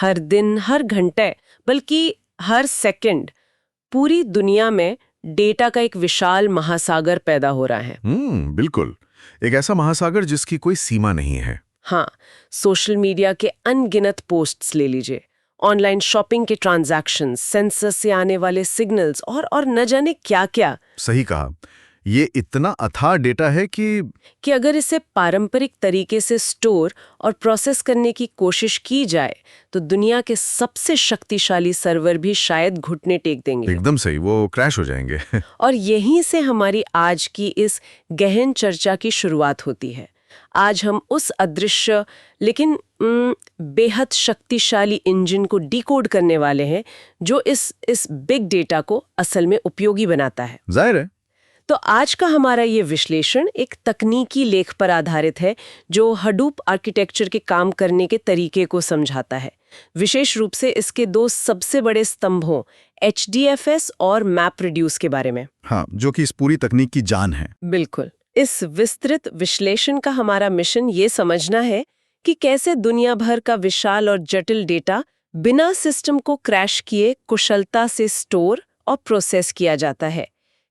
हर दिन, हर घंटे, बल्कि हर सेकंड पूरी दुनिया में डेटा का एक विशाल महासागर पैदा हो रहा है। बिल्कुल। एक ऐसा महासागर जिसकी कोई सीमा नहीं है। हाँ, सोशल मीडिया के अनगिनत पोस्ट्स ले लीजिए, ऑनलाइन शॉपिंग के ट्रांजैक्शंस, सेंसस से आने वाले सिग्नल्स और न जाने क्या-क्या। सही कहा। ये इतना अथाह डेटा है कि अगर इसे पारंपरिक तरीके से स्टोर और प्रोसेस करने की कोशिश की जाए तो दुनिया के सबसे शक्तिशाली सर्वर भी शायद घुटने टेक देंगे। एकदम सही, वो क्रैश हो जाएंगे। और यहीं से हमारी आज की इस गहन चर्चा की शुरुआत होती है। आज हम उस अदृश्य लेकिन बेहद शक्तिशाली इंजन को डिकोड करने वाले हैं जो इस बिग डेटा को असल में उपयोगी बनाता है। जाहिर है। तो आज का हमारा ये विश्लेषण एक तकनीकी लेख पर आधारित है जो हडूप आर्किटेक्चर के काम करने के तरीके को समझाता है, विशेष रूप से इसके दो सबसे बड़े स्तंभों HDFS और MapReduce के बारे में। हाँ, जो कि इस पूरी तकनीक की जान है। बिल्कुल। इस विस्तृत विश्लेषण का हमारा मिशन ये समझना है कि कैसे दुनिया भर का विशाल और जटिल डेटा बिना सिस्टम को क्रैश किए कुशलता से स्टोर और प्रोसेस किया जाता है।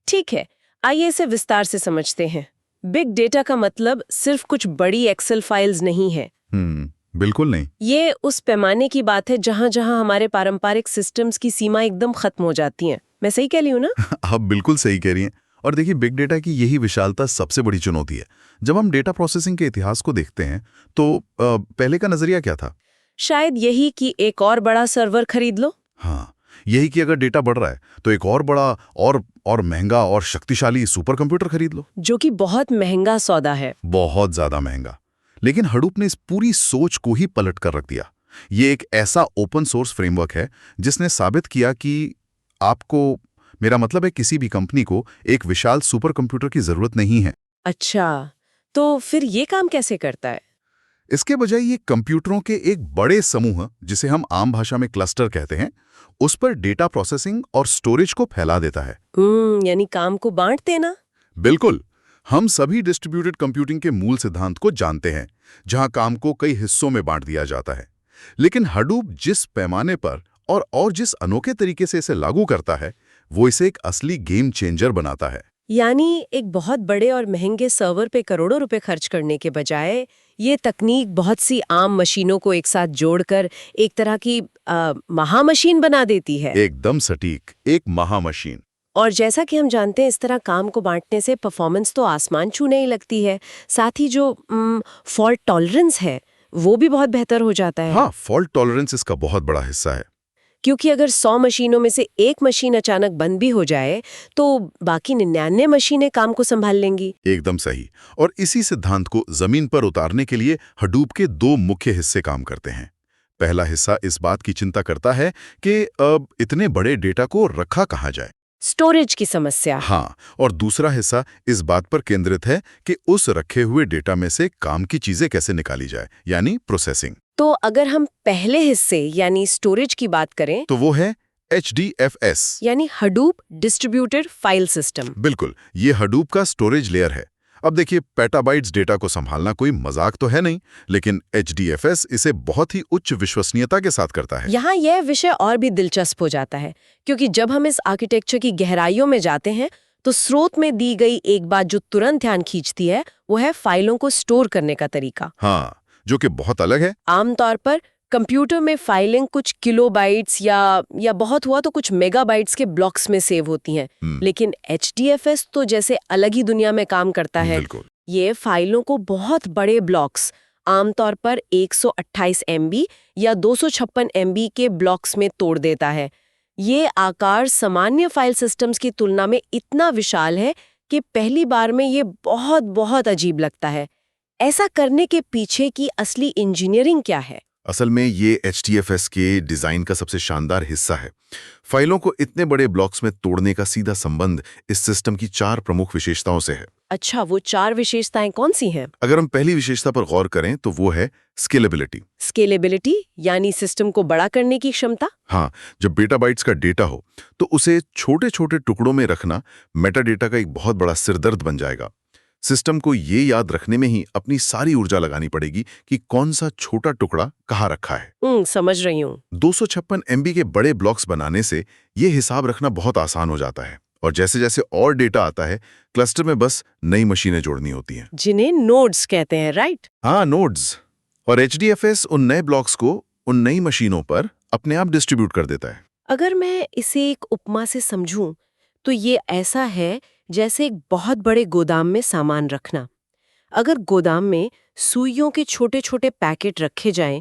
ठीक है, आइए इसे विस्तार से समझते हैं। बिग डेटा का मतलब सिर्फ कुछ बड़ी एक्सेल फाइल्स नहीं है। बिल्कुल नहीं। ये उस पैमाने की बात है जहां हमारे पारंपरिक सिस्टम्स की सीमा एकदम खत्म हो जाती है। मैं सही कह रही हूँ ना? आप बिल्कुल सही कह रही हैं। और देखिए, बिग डेटा की यही विशालता सबसे बड़ी चुनौती है। जब हम डेटा प्रोसेसिंग के इतिहास को देखते हैं तो पहले का नजरिया क्या था? शायद यही कि एक और बड़ा सर्वर खरीद लो। हाँ, यही कि अगर डेटा बढ़ रहा है तो एक और बड़ा और महंगा और शक्तिशाली सुपर कंप्यूटर खरीद लो, जो कि बहुत महंगा सौदा है। बहुत ज्यादा महंगा। लेकिन हडूप ने इस पूरी सोच को ही पलट कर रख दिया। ये एक ऐसा ओपन सोर्स फ्रेमवर्क है जिसने साबित किया कि आपको, मेरा मतलब है किसी भी कंपनी को, एक विशाल सुपर कंप्यूटर की जरूरत नहीं है। अच्छा, तो फिर ये काम कैसे करता है? इसके बजाय ये कंप्यूटरों के एक बड़े समूह, जिसे हम आम भाषा में क्लस्टर कहते हैं, उस पर डेटा प्रोसेसिंग और स्टोरेज को फैला देता है। यानी काम को बांट देना। बिल्कुल। हम सभी डिस्ट्रीब्यूटेड कंप्यूटिंग के मूल सिद्धांत को जानते हैं, जहां काम को कई हिस्सों में बांट दिया जाता है। लेकिन हडूप जिस पैमाने पर और जिस अनोखे तरीके से इसे लागू करता है, वो इसे एक असली गेम चेंजर बनाता है। यानी एक बहुत बड़े और महंगे सर्वर पे करोड़ों रुपए खर्च करने के बजाय ये तकनीक बहुत सी आम मशीनों को एक साथ जोड़कर एक तरह की महामशीन बना देती है। एकदम सटीक, एक महामशीन। और जैसा कि हम जानते हैं, इस तरह काम को बांटने से परफॉर्मेंस तो आसमान छूने ही लगती है, साथ ही जो फॉल्ट टॉलरेंस है वो भी बहुत बेहतर हो जाता है। हाँ, फॉल्ट टॉलरेंस इसका बहुत बड़ा हिस्सा है। क्योंकि अगर 100 मशीनों में से एक मशीन अचानक बंद भी हो जाए तो बाकी 99 मशीनें काम को संभाल लेंगी। एकदम सही। और इसी सिद्धांत को जमीन पर उतारने के लिए हडूप के दो मुख्य हिस्से काम करते हैं। पहला हिस्सा इस बात की चिंता करता है कि अब इतने बड़े डेटा को रखा कहाँ जाए, स्टोरेज की समस्या। हाँ, और दूसरा हिस्सा इस बात पर केंद्रित है कि उस रखे हुए डेटा में से काम की चीजें कैसे निकाली जाए, यानी प्रोसेसिंग। तो अगर हम पहले हिस्से यानी स्टोरेज की बात करें तो वो है HDFS, यानी हडूप डिस्ट्रीब्यूटेड फाइल सिस्टम। बिल्कुल, ये हडूप का स्टोरेज लेयर है। अब देखिए, पेटाबाइट्स डेटा को संभालना कोई मजाक तो है नहीं, लेकिन HDFS इसे बहुत ही उच्च विश्वसनीयता के साथ करता है। यहाँ यह विषय और भी दिलचस्प हो जाता है, क्योंकि जब हम इस आर्किटेक्चर की गहराइयों में जाते हैं तो स्रोत में दी गई एक बात जो तुरंत ध्यान खींचती है वो है फाइलों को स्टोर करने का तरीका। हाँ, जो कि बहुत अलग है। आमतौर पर कंप्यूटर में फाइलें कुछ किलोबाइट्स या बहुत हुआ तो कुछ मेगाबाइट्स के ब्लॉक्स में सेव होती हैं, लेकिन HDFS तो जैसे अलग ही दुनिया में काम करता है। ये फाइलों को बहुत बड़े ब्लॉक्स, आमतौर पर 128 MB या 256 MB के ब्लॉक्स में तोड़ देता है। ये आकार सामान्य फाइल सिस्टम्स की तुलना में इतना विशाल है कि पहली बार में ये बहुत बहुत अजीब लगता है। ऐसा करने के पीछे की असली इंजीनियरिंग क्या है? असल में ये HDFS के डिजाइन का सबसे शानदार हिस्सा है। फाइलों को इतने बड़े ब्लॉक्स में तोड़ने का सीधा संबंध इस सिस्टम की 4 प्रमुख विशेषताओं से है। अच्छा, वो 4 विशेषताएं कौन सी हैं? अगर हम पहली विशेषता पर गौर करें तो वो है स्केलेबिलिटी। स्केलेबिलिटी यानी सिस्टम को बड़ा करने की क्षमता। हाँ, जब पेटाबाइट्स का डेटा हो तो उसे छोटे छोटे टुकड़ों में रखना मेटा डेटा का एक बहुत बड़ा सिरदर्द बन जाएगा। सिस्टम को ये याद रखने में ही अपनी सारी ऊर्जा लगानी पड़ेगी कि कौन सा छोटा टुकड़ा कहाँ रखा है। समझ रही हूँ। 256 MB के बड़े ब्लॉक्स बनाने से ये हिसाब रखना बहुत आसान हो जाता है और जैसे जैसे और डेटा आता है क्लस्टर में बस नई मशीनें जोड़नी होती हैं, जिन्हें नोड्स कहते हैं, राइट? हाँ, नोड्स। और HDFS उन नए ब्लॉक्स को उन नई मशीनों पर अपने आप डिस्ट्रीब्यूट कर देता है। अगर मैं इसे एक उपमा से समझूं तो ये ऐसा है जैसे एक बहुत बड़े गोदाम में सामान रखना। अगर गोदाम में सुइयों के छोटे छोटे पैकेट रखे जाएं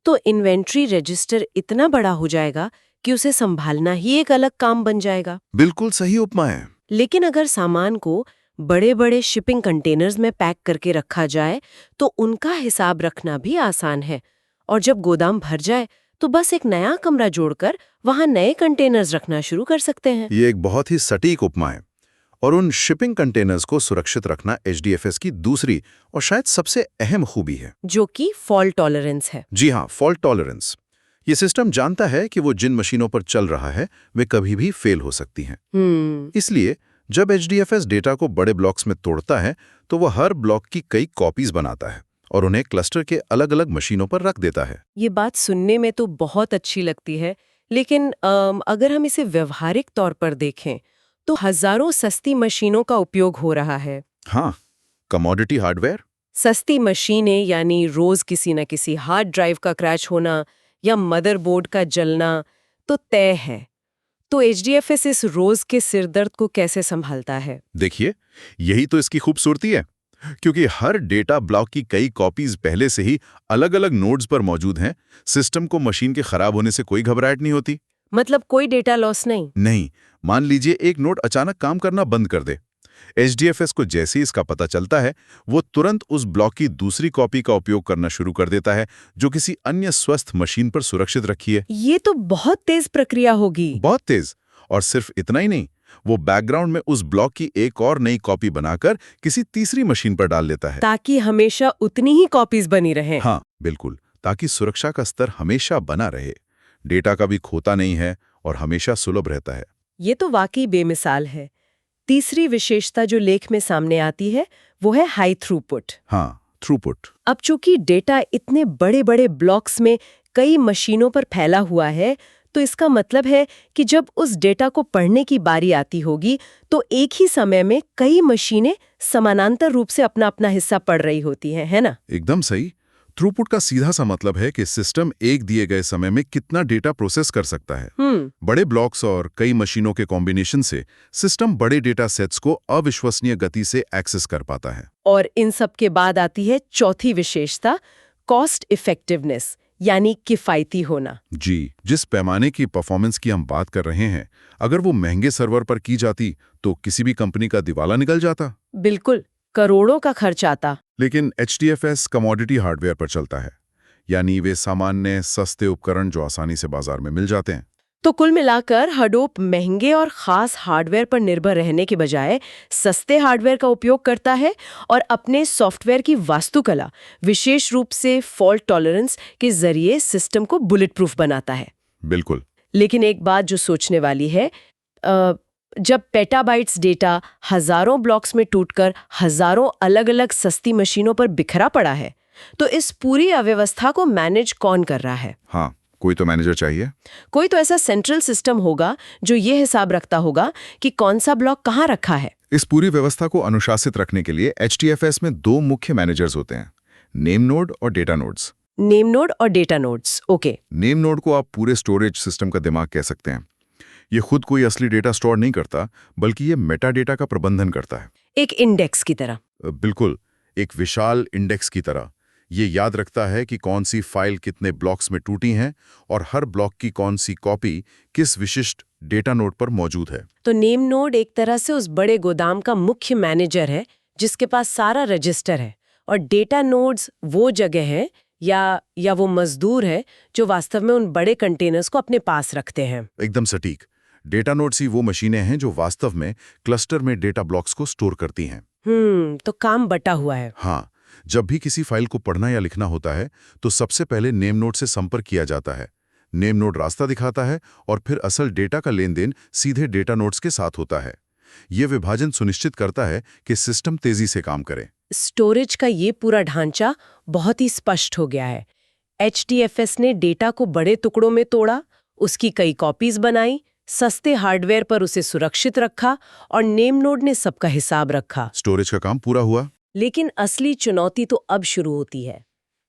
तो इन्वेंट्री रजिस्टर इतना बड़ा हो जाएगा कि उसे संभालना ही एक अलग काम बन जाएगा। बिल्कुल सही उपमा है। लेकिन अगर सामान को बड़े बड़े शिपिंग कंटेनर्स में पैक करके रखा जाए तो उनका हिसाब रखना भी आसान है और जब गोदाम भर जाए तो बस एक नया कमरा जोड़कर वहां नए कंटेनर्स रखना शुरू कर सकते हैं। ये एक बहुत ही सटीक उपमा है और उन शिपिंग कंटेनर्स को सुरक्षित रखना HDFS की दूसरी और शायद सबसे अहम खूबी है, जो कि फॉल्ट टॉलरेंस है। जी हाँ, फॉल्ट टॉलरेंस। ये सिस्टम जानता है कि वो जिन मशीनों पर चल रहा है वे कभी भी फेल हो सकती हैं। इसलिए जब HDFS डेटा को बड़े ब्लॉक्स में तोड़ता है तो वो हर ब्लॉक की कई कॉपीज बनाता है और उन्हें क्लस्टर के अलग अलग मशीनों पर रख देता है। ये बात सुनने में तो बहुत अच्छी लगती है, लेकिन अगर हम इसे व्यवहारिक तौर पर देखें तो हजारों सस्ती मशीनों का उपयोग हो रहा है। हाँ, कमोडिटी हार्डवेयर। सस्ती मशीनें यानी रोज किसी न किसी हार्ड ड्राइव का क्रैश होना या मदरबोर्ड का जलना तो तय है। तो HDFS इस रोज के सिरदर्द को कैसे संभालता है? देखिए, यही तो इसकी खूबसूरती है, क्योंकि हर डेटा ब्लॉक की कई कॉपीज पहले से ही अलग अलग नोड्स पर मौजूद हैं। सिस्टम को मशीन के खराब होने से कोई घबराहट नहीं होती। मतलब कोई डेटा लॉस नहीं? मान लीजिए एक नोड अचानक काम करना बंद कर दे, HDFS को जैसे ही इसका पता चलता है वो तुरंत उस ब्लॉक की दूसरी कॉपी का उपयोग करना शुरू कर देता है जो किसी अन्य स्वस्थ मशीन पर सुरक्षित रखी है। ये तो बहुत तेज प्रक्रिया होगी। बहुत तेज। और सिर्फ इतना ही नहीं, वो बैकग्राउंड में उस ब्लॉक की एक और नई कॉपी बनाकर किसी तीसरी मशीन पर डाल देता है, ताकि हमेशा उतनी ही कॉपीज बनी रहें। हाँ बिल्कुल, ताकि सुरक्षा का स्तर हमेशा बना रहे, डेटा का भी खोता नहीं है और हमेशा सुलभ रहता है। ये तो वाकई बेमिसाल है। तीसरी विशेषता जो लेख में सामने आती है वो है हाई थ्रूपुट। हाँ, थ्रूपुट। अब चूंकि डेटा इतने बड़े बड़े ब्लॉक्स में कई मशीनों पर फैला हुआ है तो इसका मतलब है कि जब उस डेटा को पढ़ने की बारी आती होगी तो एक ही समय में कई मशीनें समानांतर रूप से अपना अपना हिस्सा पढ़ रही होती हैं, है ना? एकदम सही। थ्रूपुट का सीधा सा मतलब है कि सिस्टम एक दिए गए समय में कितना डेटा प्रोसेस कर सकता है। बड़े ब्लॉक्स और कई मशीनों के कॉम्बिनेशन से सिस्टम बड़े डेटा सेट्स को अविश्वसनीय गति से एक्सेस कर पाता है। और इन सब के बाद आती है चौथी विशेषता, कॉस्ट इफेक्टिवनेस, यानी किफायती होना। जी, जिस पैमाने की परफॉर्मेंस की हम बात कर रहे हैं, अगर वो महंगे सर्वर पर की जाती तो किसी भी कंपनी का दिवाला निकल जाता। बिल्कुल, करोड़ों का खर्च आता। लेकिन HDFS कमोडिटी हार्डवेयर पर चलता है, यानी वे सामान्य सस्ते उपकरण जो आसानी से बाजार में मिल जाते हैं। तो कुल मिलाकर हडूप महंगे और खास हार्डवेयर पर निर्भर रहने के बजाय सस्ते हार्डवेयर का उपयोग करता है और अपने सॉफ्टवेयर की वास्तुकला, विशेष रूप से फॉल्ट टॉलरेंस के जरिए सिस्टम को बुलेट प्रूफ बनाता है। बिल्कुल। लेकिन एक बात जो सोचने वाली है, जब पेटाबाइट्स डेटा हजारों ब्लॉक्स में टूटकर हजारों अलग अलग सस्ती मशीनों पर बिखरा पड़ा है, तो इस पूरी अव्यवस्था को मैनेज कौन कर रहा है? हाँ, कोई तो मैनेजर चाहिए। कोई तो ऐसा सेंट्रल सिस्टम होगा जो ये हिसाब रखता होगा कि कौन सा ब्लॉक कहाँ रखा है। इस पूरी व्यवस्था को अनुशासित रखने के लिए HDFS में दो मुख्य मैनेजर्स होते हैं, नेम नोड और डेटा नोड्स। नेम नोड और data nodes, okay. Name node को आप पूरे स्टोरेज सिस्टम का दिमाग कह सकते हैं। ये खुद कोई असली डेटा स्टोर नहीं करता, बल्कि ये मेटा डेटा का प्रबंधन करता है। एक इंडेक्स की तरह। बिल्कुल, एक विशाल इंडेक्स की तरह। ये याद रखता है कि कौन सी फाइल कितने ब्लॉक्स में टूटी हैं और हर ब्लॉक की कौन सी कॉपी किस विशिष्ट डेटा नोड पर मौजूद है। तो नेम नोड एक तरह से उस बड़े गोदाम का मुख्य मैनेजर है जिसके पास सारा रजिस्टर है, और डेटा नोड्स वो जगह है या वो मजदूर है जो वास्तव में उन बड़े कंटेनर्स को अपने पास रखते हैं। एकदम सटीक। डेटा नोड्स ही वो मशीनें हैं जो वास्तव में क्लस्टर में डेटा ब्लॉक्स को स्टोर करती हैं। तो काम बटा हुआ है। हाँ, जब भी किसी फाइल को पढ़ना या लिखना होता है तो सबसे पहले नेम नोड से संपर्क किया जाता है। नेम नोड रास्ता दिखाता है और फिर असल डेटा का लेन देन सीधे डेटा नोड्स के साथ होता है। ये विभाजन सुनिश्चित करता है कि सिस्टम तेजी से काम करे। स्टोरेज का ये पूरा ढांचा बहुत ही स्पष्ट हो गया है। HDFS ने डेटा को बड़े टुकड़ों में तोड़ा, उसकी कई कॉपीज बनाई, सस्ते हार्डवेयर पर उसे सुरक्षित रखा और नेम नोड ने सबका हिसाब रखा। स्टोरेज का काम पूरा हुआ। लेकिन असली चुनौती तो अब शुरू होती है।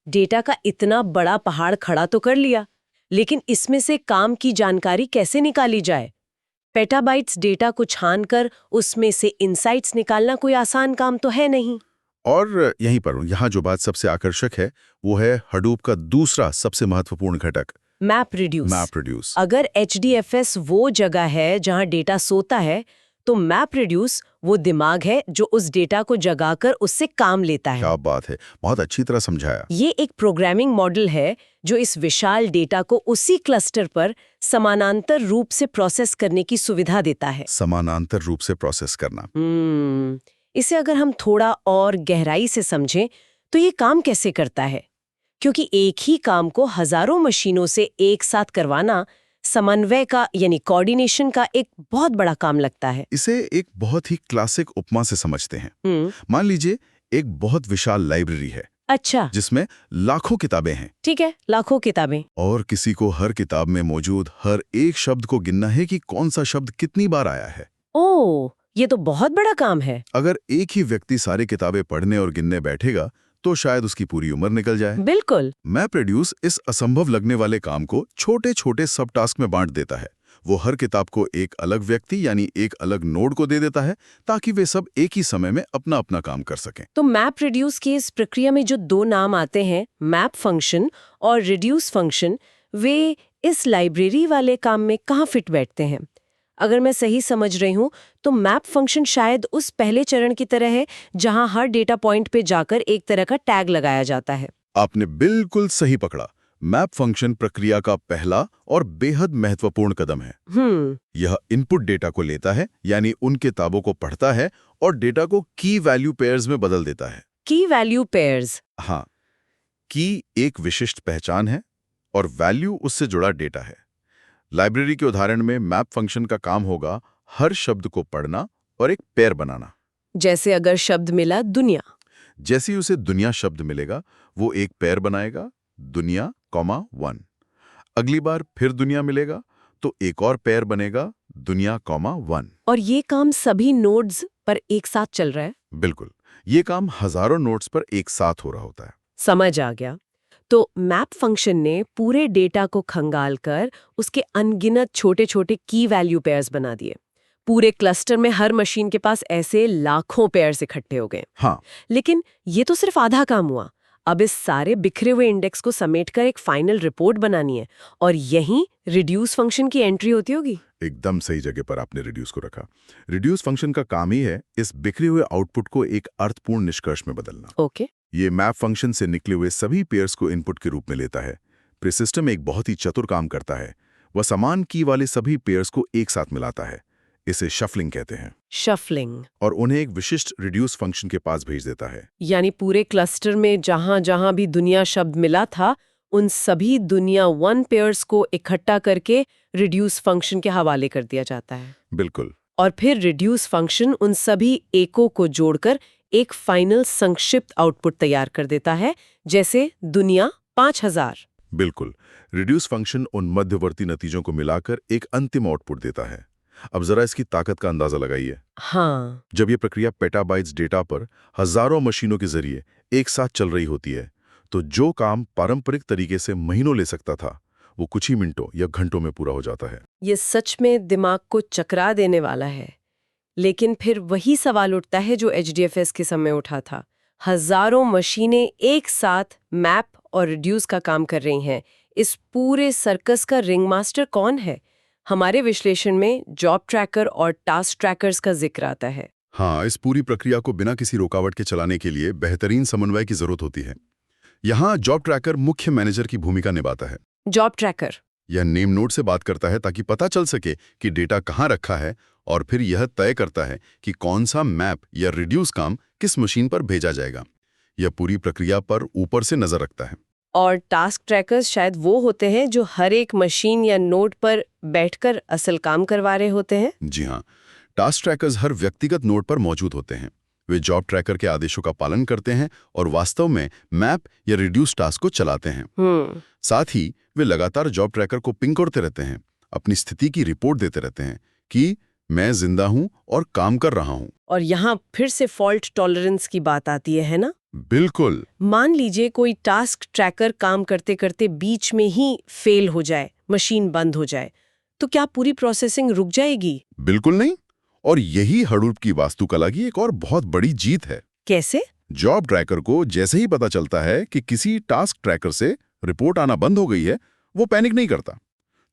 डेटा का इतना बड़ा पहाड़ खड़ा तो कर लिया, लेकिन इसमें से काम की जानकारी कैसे निकाली जाए? पेटाबाइट्स डेटा को छानकर उसमें से इनसाइट्स निकालना कोई आसान काम तो है नहीं। और यहाँ जो बात सबसे आकर्षक है वो है हडूप का दूसरा सबसे महत्वपूर्ण घटक, मैप रिड्यूस। अगर HDFS वो जगह है जहां डेटा सोता है, तो मैप रिड्यूस वो दिमाग है जो उस डेटा को जगाकर उससे काम लेता है। क्या बात है, बहुत अच्छी तरह समझाया। ये एक प्रोग्रामिंग मॉडल है जो इस विशाल डेटा को उसी क्लस्टर पर समानांतर रूप से प्रोसेस करने की सुविधा देता है। समानांतर रूप से प्रोसेस करना। इसे अगर हम थोड़ा और गहराई से समझें तो ये काम कैसे करता है, क्योंकि एक ही काम को हजारों मशीनों से एक साथ करवाना समन्वय का यानी कोऑर्डिनेशन का एक बहुत बड़ा काम लगता है। इसे एक बहुत ही क्लासिक उपमा से समझते हैं। मान लीजिए एक बहुत विशाल लाइब्रेरी है। अच्छा। जिसमें लाखों किताबें हैं। ठीक है, लाखों किताबें। और किसी को हर किताब में मौजूद हर एक शब्द को गिनना है कि कौन सा शब्द कितनी बार आया है। ओह, ये तो बहुत बड़ा काम है। अगर एक ही व्यक्ति सारी किताबें पढ़ने और गिनने बैठेगा तो शायद उसकी पूरी उम्र निकल जाए। बिल्कुल। मैप रिड्यूस इस असंभव लगने वाले काम को छोटे छोटे सब टास्क में बांट देता है। वो हर किताब को एक अलग व्यक्ति यानी एक अलग नोड को दे देता है ताकि वे सब एक ही समय में अपना अपना काम कर सकें। तो मैप रिड्यूस की इस प्रक्रिया में जो दो नाम आते हैं, मैप फंक्शन और रिड्यूस फंक्शन, वे इस लाइब्रेरी वाले काम में कहाँ फिट बैठते हैं? अगर मैं सही समझ रही हूँ तो मैप फंक्शन शायद उस पहले चरण की तरह है जहां हर डेटा पॉइंट पे जाकर एक तरह का टैग लगाया जाता है। आपने बिल्कुल सही पकड़ा। मैप फंक्शन प्रक्रिया का पहला और बेहद महत्वपूर्ण कदम है। यह इनपुट डेटा को लेता है यानी उन किताबों को पढ़ता है और डेटा को की वैल्यू पेयर्स में बदल देता है। की वैल्यू पेयर्स? हाँ, की एक विशिष्ट पहचान है और वैल्यू उससे जुड़ा डेटा है। लाइब्रेरी के उदाहरण में मैप फंक्शन का काम होगा हर शब्द को पढ़ना और एक पेयर बनाना। जैसे अगर शब्द मिला दुनिया, जैसे ही उसे दुनिया शब्द मिलेगा वो एक पेयर बनाएगा, दुनिया, 1। अगली बार फिर दुनिया मिलेगा तो एक और पेयर बनेगा, दुनिया, 1। और ये काम सभी नोड्स पर एक साथ चल रहा है? बिल्कुल, ये काम हजारों नोड्स पर एक साथ हो रहा होता है। समझ आ गया। तो मैप फंक्शन ने पूरे डेटा को खंगालकर उसके अनगिनत छोटे छोटे की वैल्यू पेयर्स बना दिए। पूरे क्लस्टर में हर मशीन के पास ऐसे लाखों पेयर्स इकट्ठे हो गए। हाँ। लेकिन ये तो सिर्फ आधा काम हुआ। अब इस सारे बिखरे हुए इंडेक्स को समेटकर एक फाइनल रिपोर्ट बनानी है और यहीं रिड्यूस फंक्शन की एंट्री होती होगी। एकदम सही जगह पर आपने रिड्यूस को रखा। रिड्यूस फंक्शन का काम ही है इस बिखरे हुए आउटपुट को एक अर्थपूर्ण निष्कर्ष में बदलना। ओके। ये मैप फंक्शन से निकले हुए सभी पेयर्स को इनपुट के रूप में लेता है। फिर सिस्टम एक बहुत ही चतुर काम करता है। वह समान की वाले सभी पेयर्स को एक साथ मिलाता है। इसे शफलिंग कहते हैं। शफलिंग। और उन्हें एक विशिष्ट रिड्यूस फंक्शन के पास भेज देता है। यानी पूरे क्लस्टर में जहां जहां भी दुनिया शब्द मिला था, उन सभी दुनिया 1 पेयर्स को इकट्ठा करके रिड्यूस फंक्शन के हवाले कर दिया जाता है। बिल्कुल। और फिर रिड्यूस फंक्शन उन सभी एकों को जोड़कर एक फाइनल संक्षिप्त आउटपुट तैयार कर देता है, जैसे दुनिया 5000। बिल्कुल, रिड्यूस फंक्शन उन मध्यवर्ती नतीजों को मिलाकर एक अंतिम आउटपुट देता है। अब जरा इसकी ताकत का अंदाजा लगाइए। हाँ। जब ये प्रक्रिया पेटाबाइट्स डेटा पर हजारों मशीनों के जरिए एक साथ चल रही होती है, तो जो काम पारंपरिक तरीके से महीनों ले सकता था, वो कुछ ही मिनटों या घंटों में पूरा हो जाता है। ये सच में दिमाग को चकरा देने वाला है। लेकिन फिर वही सवाल उठता है जो HDFS के समय उठा था। हजारों मशीनें एक साथ मैप और रिड्यूस का काम कर रही हैं। इस पूरे सर्कस का रिंगमास्टर कौन है? हमारे विश्लेषण में जॉब ट्रैकर और टास्क ट्रैकर्स का जिक्र आता है। हाँ, इस पूरी प्रक्रिया को बिना किसी रुकावट के चलाने के लिए बेहतरीन समन्वय की जरूरत होती है। यहाँ जॉब ट्रैकर मुख्य मैनेजर की भूमिका निभाता है। जॉब ट्रैकर यह नेम नोड से बात करता है ताकि पता चल सके कि डेटा कहाँ रखा है, और फिर यह तय करता है कि कौन सा मैप या रिड्यूस काम किस मशीन पर भेजा जाएगा। यह पूरी प्रक्रिया पर ऊपर से नजर रखता है। और टास्क ट्रैकर्स शायद वो होते हैं जो हर एक मशीन या नोड पर बैठकर असल काम करवा रहे होते हैं। जी हाँ, टास्क ट्रैकर्स हर व्यक्तिगत नोड पर मौजूद होते हैं। वे जॉब ट्रैकर के आदेशों का पालन करते हैं और वास्तव में मैप या रिड्यूस टास्क को चलाते हैं। साथ ही वे लगातार जॉब ट्रैकर को पिंग करते रहते हैं, अपनी स्थिति की रिपोर्ट देते रहते हैं कि मैं जिंदा हूं और काम कर रहा हूं। और यहाँ फिर से फॉल्ट टॉलरेंस की बात आती है ना? बिल्कुल। मान लीजिए कोई टास्क ट्रैकर काम करते करते बीच में ही फेल हो जाए, मशीन बंद हो जाए, तो क्या पूरी प्रोसेसिंग रुक जाएगी? बिल्कुल नहीं। और यही हडूप की वास्तुकला की एक और बहुत बड़ी जीत है। कैसे? जॉब ट्रैकर को जैसे ही पता चलता है कि किसी टास्क ट्रैकर से रिपोर्ट आना बंद हो गई है, वो पैनिक नहीं करता।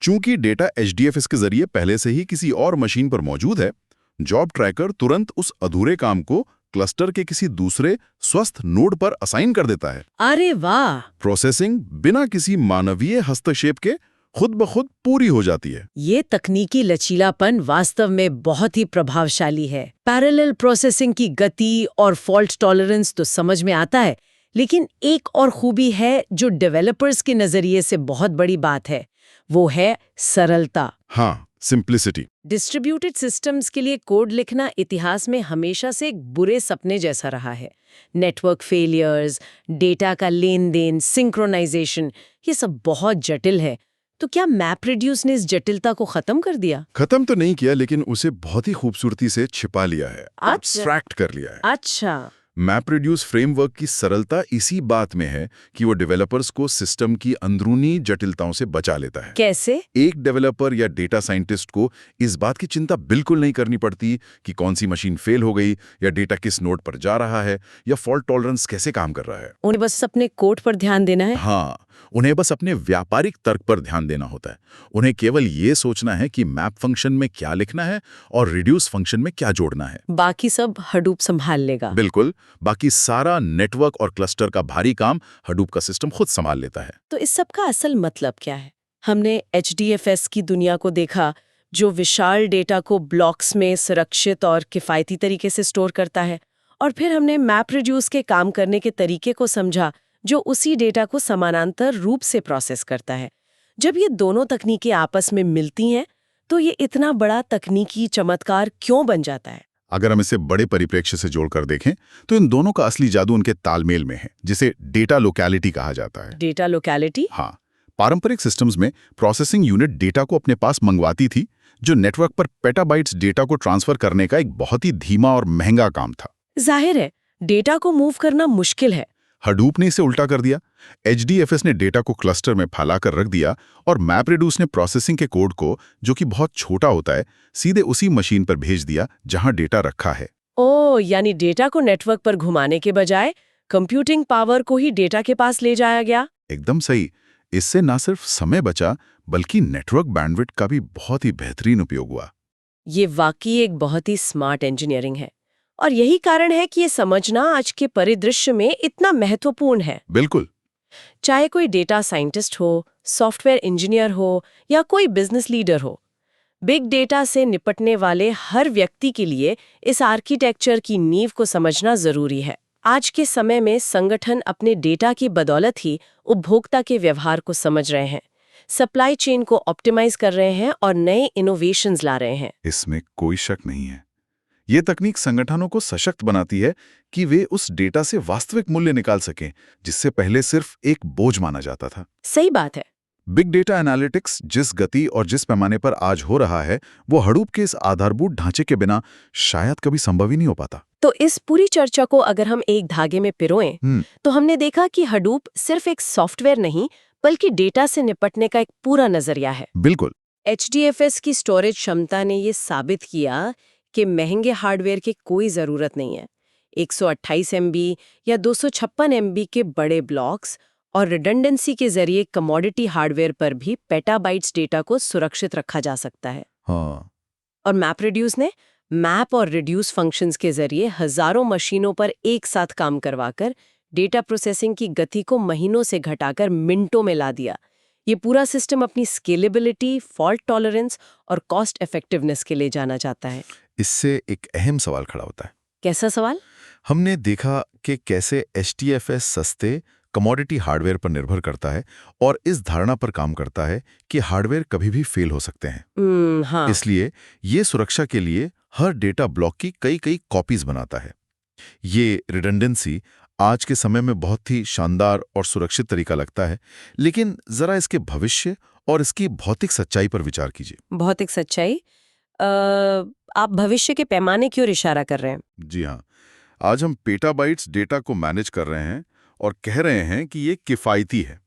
चूंकि डेटा HDFS के जरिए पहले से ही किसी और मशीन पर मौजूद है, जॉब ट्रैकर तुरंत उस अधूरे काम को क्लस्टर के किसी दूसरे स्वस्थ नोड पर असाइन कर देता है। अरे वाह! प्रोसेसिंग बिना किसी मानवीय हस्तक्षेप के खुद ब खुद पूरी हो जाती है। ये तकनीकी लचीलापन वास्तव में बहुत ही प्रभावशाली है। पैरेलल प्रोसेसिंग की गति और फॉल्ट टॉलरेंस तो समझ में आता है, लेकिन एक और खूबी है जो डेवलपर्स के नजरिए से बहुत बड़ी बात है, वो है सरलता। हाँ, सिंप्लिसिटी। डिस्ट्रीब्यूटेड सिस्टम्स के लिए कोड लिखना इतिहास में हमेशा से एक बुरे सपने जैसा रहा है। नेटवर्क फेलियर्स, डेटा का लेन देन, सिंक्रोनाइजेशन, ये सब बहुत जटिल है। तो क्या MapReduce ने इस जटिलता को खत्म कर दिया? खत्म तो नहीं किया, लेकिन उसे बहुत ही खूबसूरती से छिपा लिया है, एब्स्ट्रैक्ट कर लिया है। अच्छा। MapReduce फ्रेमवर्क की सरलता इसी बात में है कि वो डेवलपर्स को सिस्टम की अंदरूनी जटिलताओं से बचा लेता है। कैसे? एक डेवलपर या डेटा साइंटिस्ट को इस बात की चिंता बिल्कुल नहीं करनी पड़ती कि कौन सी मशीन फेल हो गई, या डेटा किस नोड पर जा रहा है, या फॉल्ट टॉलरेंस कैसे काम कर रहा है। उन्हें बस अपने कोड पर ध्यान देना है। हाँ, उन्हें बस अपने व्यापारिक तर्क पर ध्यान देना होता है। उन्हें केवल ये सोचना है कि मैप फंक्शन में क्या लिखना है और रिड्यूस फंक्शन में क्या जोड़ना है। बाकी सब हडूप संभाल लेगा। बिल्कुल, बाकी सारा नेटवर्क और क्लस्टर का भारी काम हडूप का सिस्टम खुद संभाल लेता है। तो इस सब का असल मतलब क्या है? हमने HDFS की दुनिया को देखा, जो विशाल डेटा को ब्लॉक्स में सुरक्षित और किफायती तरीके से स्टोर करता है, और फिर हमने MapReduce के काम करने के तरीके को समझा, जो उसी डेटा को समानांतर रूप से प्रोसेस करता है। जब ये दोनों तकनीकें आपस में मिलती हैं, तो ये इतना बड़ा तकनीकी चमत्कार क्यों बन जाता है? अगर हम इसे बड़े परिप्रेक्ष्य से जोड़कर देखें, तो इन दोनों का असली जादू उनके तालमेल में है, जिसे डेटा लोकैलिटी कहा जाता है। Data locality? हाँ, पारंपरिक सिस्टम्स में प्रोसेसिंग यूनिट डेटा को अपने पास मंगवाती थी, जो नेटवर्क पर पेटाबाइट्स डेटा को ट्रांसफर करने का एक बहुत ही धीमा और महंगा काम था। जाहिर है, डेटा को मूव करना मुश्किल है। हडूप ने इसे उल्टा कर दिया। HDFS ने डेटा को क्लस्टर में फैलाकर रख दिया, और MapReduce ने प्रोसेसिंग के कोड को, जो कि बहुत छोटा होता है, सीधे उसी मशीन पर भेज दिया जहां डेटा रखा है। ओह, यानी डेटा को नेटवर्क पर घुमाने के बजाय कंप्यूटिंग पावर को ही डेटा के पास ले जाया गया। एकदम सही। इससे न सिर्फ समय बचा, बल्कि नेटवर्क बैंडविड्थ का भी बहुत ही बेहतरीन उपयोग हुआ। ये वाकई एक बहुत ही स्मार्ट इंजीनियरिंग है, और यही कारण है कि ये समझना आज के परिदृश्य में इतना महत्वपूर्ण है। बिल्कुल। चाहे कोई डेटा साइंटिस्ट हो, सॉफ्टवेयर इंजीनियर हो, या कोई बिजनेस लीडर हो, बिग डेटा से निपटने वाले हर व्यक्ति के लिए इस आर्किटेक्चर की नींव को समझना जरूरी है। आज के समय में संगठन अपने डेटा की बदौलत ही उपभोक्ता के व्यवहार को समझ रहे हैं, सप्लाई चेन को ऑप्टिमाइज कर रहे हैं और नए इनोवेशंस ला रहे हैं। इसमें कोई शक नहीं है। ये तकनीक संगठनों को सशक्त बनाती है कि वे उस डेटा से वास्तविक मूल्य निकाल सकें, जिससे पहले सिर्फ एक बोझ माना जाता था। सही बात है। बिग डेटा एनालिटिक्स जिस गति और जिस पैमाने पर आज हो रहा है, वो हडूप के इस आधारभूत ढांचे के बिना शायद कभी संभव ही नहीं हो पाता। तो इस पूरी चर्चा को अगर हम एक धागे में पिरोएं, तो हमने देखा कि हडूप सिर्फ एक सॉफ्टवेयर नहीं, बल्कि डेटा से निपटने का एक पूरा नजरिया है। बिल्कुल। HDFS की स्टोरेज क्षमता ने ये साबित किया कि महंगे हार्डवेयर की कोई जरूरत नहीं है। 128 MB या 256 MB के बड़े ब्लॉक्स और रिडंडेंसी के जरिए कमोडिटी हार्डवेयर पर भी पेटाबाइट्स डेटा को सुरक्षित रखा जा सकता है। हाँ। और MapReduce ने मैप और रिड्यूस फंक्शंस के जरिए हजारों मशीनों पर एक साथ काम करवाकर डेटा प्रोसेसिंग की गति को महीनों से घटाकर मिनटों में ला दिया। ये पूरा सिस्टम अपनी स्केलेबिलिटी, फॉल्ट टॉलरेंस और कॉस्ट इफेक्टिवनेस के लिए जाना जाता है। इससे एक अहम सवाल खड़ा होता है। कैसा सवाल? हमने देखा कि कैसे HDFS सस्ते कमोडिटी हार्डवेयर पर निर्भर करता है और इस धारणा पर काम करता है कि हार्डवेयर कभी भी फेल हो सकते हैं। हाँ। इसलिए ये सुरक्षा के लिए हर डेटा ब्लॉक की कई कई कॉपीज बनाता है। ये रिडंडेंसी आज के समय में बहुत ही शानदार और सुरक्षित तरीका लगता है, लेकिन जरा इसके भविष्य और इसकी भौतिक सच्चाई पर विचार कीजिए। भौतिक सच्चाई? आप भविष्य के पैमाने की ओर इशारा कर रहे हैं? जी हाँ, आज हम पेटाबाइट्स डेटा को मैनेज कर रहे हैं और कह रहे हैं कि ये किफ़ायती है,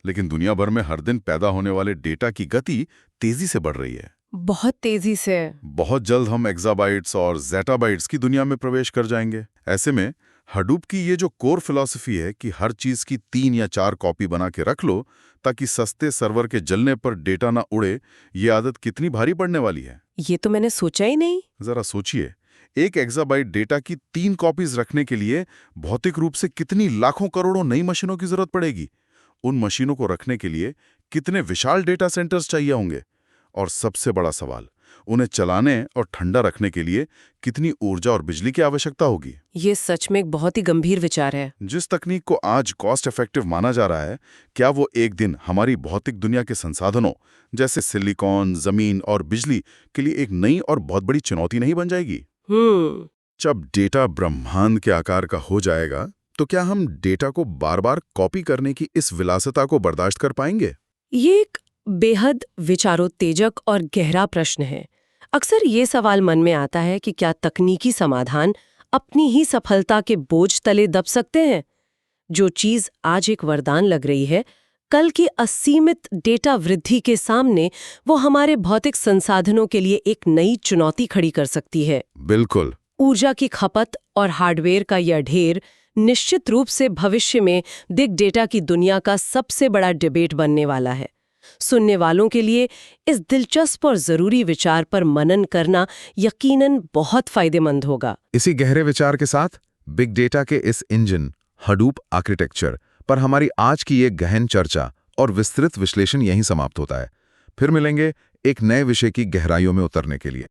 लेकिन दुनिया भर में हर दिन पैदा होने वाले डेटा की गति तेजी से बढ़ रही है। बहुत तेजी से। बहुत जल्द हम एक्साबाइट्स और ज़ेटाबाइट्स की दुनिया में प्रवेश कर जाएंगे। ऐसे में हडूप की ये जो कोर फिलॉसफी है कि हर चीज़ की 3 या 4 कॉपी बना के रख लो ताकि सस्ते सर्वर के जलने पर डेटा ना उड़े, ये आदत कितनी भारी पड़ने वाली है। ये तो मैंने सोचा ही नहीं। जरा सोचिए, एक एक्साबाइट डेटा की 3 कॉपीज रखने के लिए भौतिक रूप से कितनी लाखों करोड़ों नई मशीनों की जरूरत पड़ेगी। उन मशीनों को रखने के लिए कितने विशाल डेटा सेंटर्स चाहिए होंगे, और सबसे बड़ा सवाल, उन्हें चलाने और ठंडा रखने के लिए कितनी ऊर्जा और बिजली की आवश्यकता होगी। ये सच में एक बहुत ही गंभीर विचार है। जिस तकनीक को आज कॉस्ट इफेक्टिव माना जा रहा है, क्या वो एक दिन हमारी भौतिक दुनिया के संसाधनों जैसे सिलिकॉन, जमीन और बिजली के लिए एक नई और बहुत बड़ी चुनौती नहीं बन जाएगी? जब डेटा ब्रह्मांड के आकार का हो जाएगा, तो क्या हम डेटा को बार बार कॉपी करने की इस विलासिता को बर्दाश्त कर पाएंगे? ये एक बेहद विचारोत्तेजक और गहरा प्रश्न है। अक्सर ये सवाल मन में आता है कि क्या तकनीकी समाधान अपनी ही सफलता के बोझ तले दब सकते हैं? जो चीज आज एक वरदान लग रही है, कल की असीमित डेटा वृद्धि के सामने वो हमारे भौतिक संसाधनों के लिए एक नई चुनौती खड़ी कर सकती है। बिल्कुल। ऊर्जा की खपत और हार्डवेयर का यह ढेर निश्चित रूप से भविष्य में बिग डेटा की दुनिया का सबसे बड़ा डिबेट बनने वाला है। सुनने वालों के लिए इस दिलचस्प और जरूरी विचार पर मनन करना यकीनन बहुत फायदेमंद होगा। इसी गहरे विचार के साथ बिग डेटा के इस इंजन हडूप आर्किटेक्चर पर हमारी आज की ये गहन चर्चा और विस्तृत विश्लेषण यहीं समाप्त होता है। फिर मिलेंगे एक नए विषय की गहराइयों में उतरने के लिए।